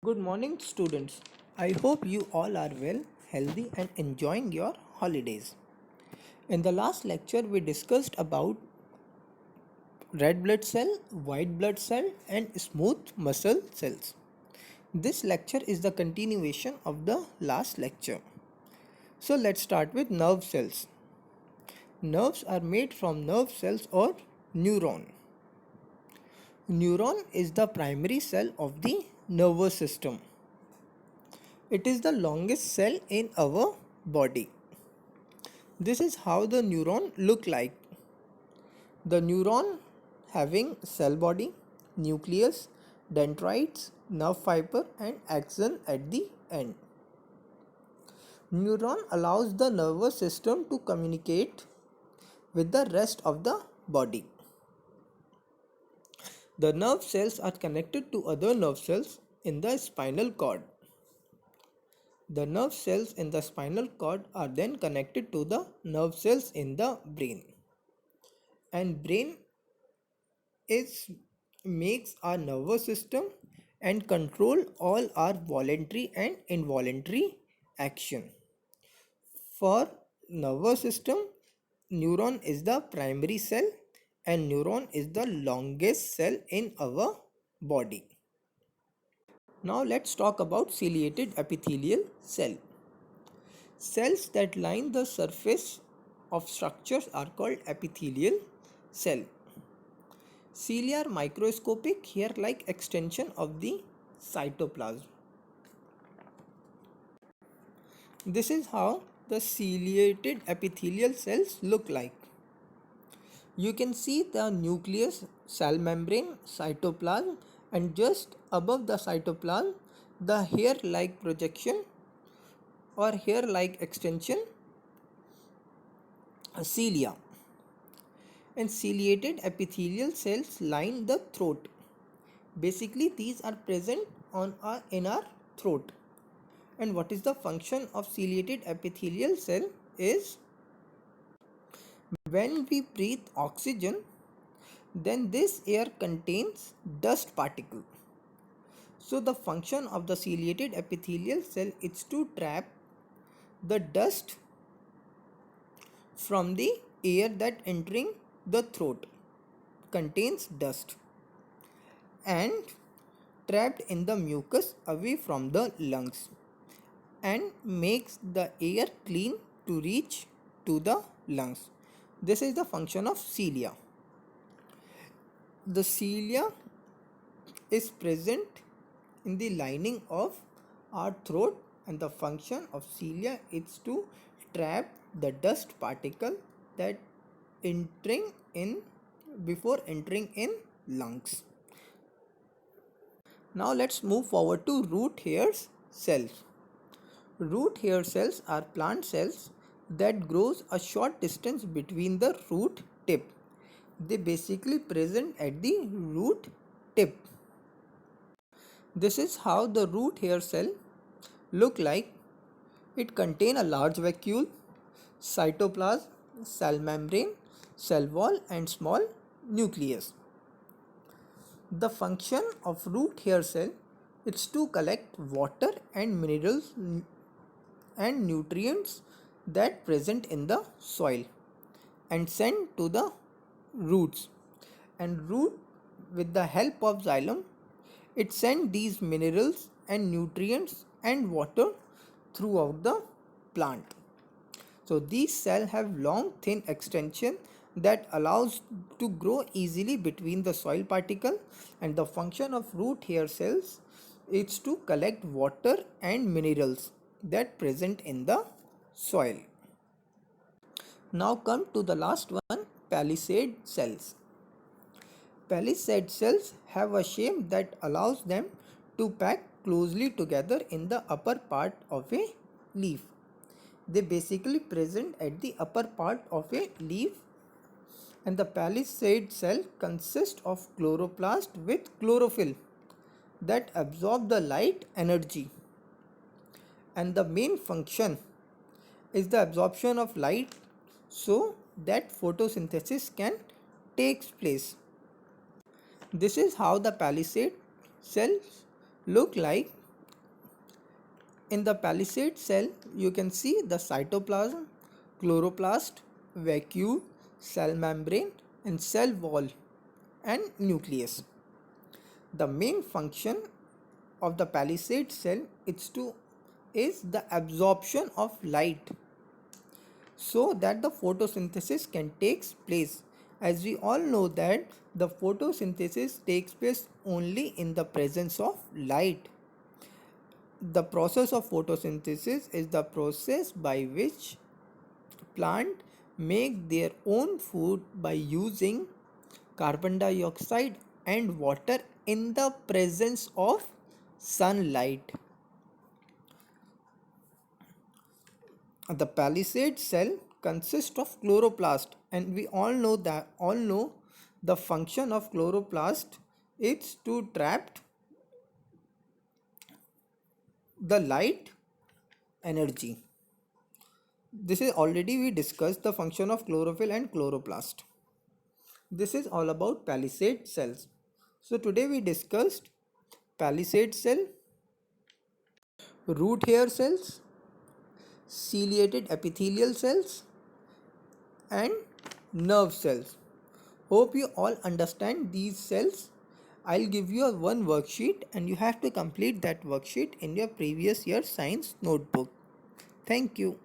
Good morning, students. I hope you all are well, healthy, and enjoying your holidays. In the last lecture, we discussed about red blood cell, white blood cell, and smooth muscle cells. This lecture is the continuation of the last lecture. So, let's start with nerve cells. Nerves are made from nerve cells or neuron. Neuron is the primary cell of the nervous system. It is the longest cell in our body. This is how the neuron look like. The neuron having cell body, nucleus, dendrites, nerve fiber and axon at the end. Neuron allows the nervous system to communicate with the rest of the body. The nerve cells are connected to other nerve cells in the spinal cord. The nerve cells in the spinal cord are then connected to the nerve cells in the brain. And brain is makes our nervous system and control all our voluntary and involuntary action. For nervous system, neuron is the primary cell and neuron is the longest cell in our body. Now let's talk about ciliated epithelial cell. Cells that line the surface of structures are called epithelial cell. Cilia are microscopic hair-like extension of the cytoplasm. This is how the ciliated epithelial cells look like. You can see the nucleus, cell membrane, cytoplasm, and just above the cytoplasm the hair-like projection or hair-like extension, cilia. And ciliated epithelial cells line the throat. Basically, these are present in our throat. And what is the function of ciliated epithelial cell is when we breathe oxygen, then this air contains dust particle. So the function of the ciliated epithelial cell is to trap the dust from the air that entering the throat contains dust and trapped in the mucus away from the lungs and makes the air clean to reach to the lungs. This is the function of cilia. The cilia is present in the lining of our throat and the function of cilia is to trap the dust particle that entering in before entering in lungs. Now let's move forward to root hair cells. Root hair cells are plant cells that grows a short distance between the root tip. They basically present at the root tip. This is how the root hair cell look like. It contain a large vacuole, cytoplasm, cell membrane, cell wall and small nucleus. The function of root hair cell is to collect water and minerals and nutrients that present in the soil and send to the roots, and root with the help of xylem it send these minerals and nutrients and water throughout the plant. So these cells have long thin extension that allows to grow easily between the soil particle, and the function of root hair cells is to collect water and minerals that present in the soil. Now come to the last one, palisade cells. Palisade cells have a shape that allows them to pack closely together in the upper part of a leaf. They basically present at the upper part of a leaf, and the palisade cell consists of chloroplast with chlorophyll that absorb the light energy, and the main function is the absorption of light so that photosynthesis can take place. This is how the palisade cells look like. In the palisade cell, you can see the cytoplasm, chloroplast, vacuole, cell membrane, and cell wall and nucleus. The main function of the palisade cell is the absorption of light so that the photosynthesis can take place. As we all know that the photosynthesis takes place only in the presence of light. The process of photosynthesis is the process by which plant make their own food by using carbon dioxide and water in the presence of sunlight. The palisade cell consists of chloroplast, and we all know the function of chloroplast is to trap the light energy. This is already we discussed the function of chlorophyll and chloroplast. This is all about palisade cells. So today we discussed palisade cell, root hair cells, ciliated epithelial cells, and nerve cells. Hope you all understand these cells. I'll give you one worksheet and you have to complete that worksheet in your previous year science notebook. Thank you.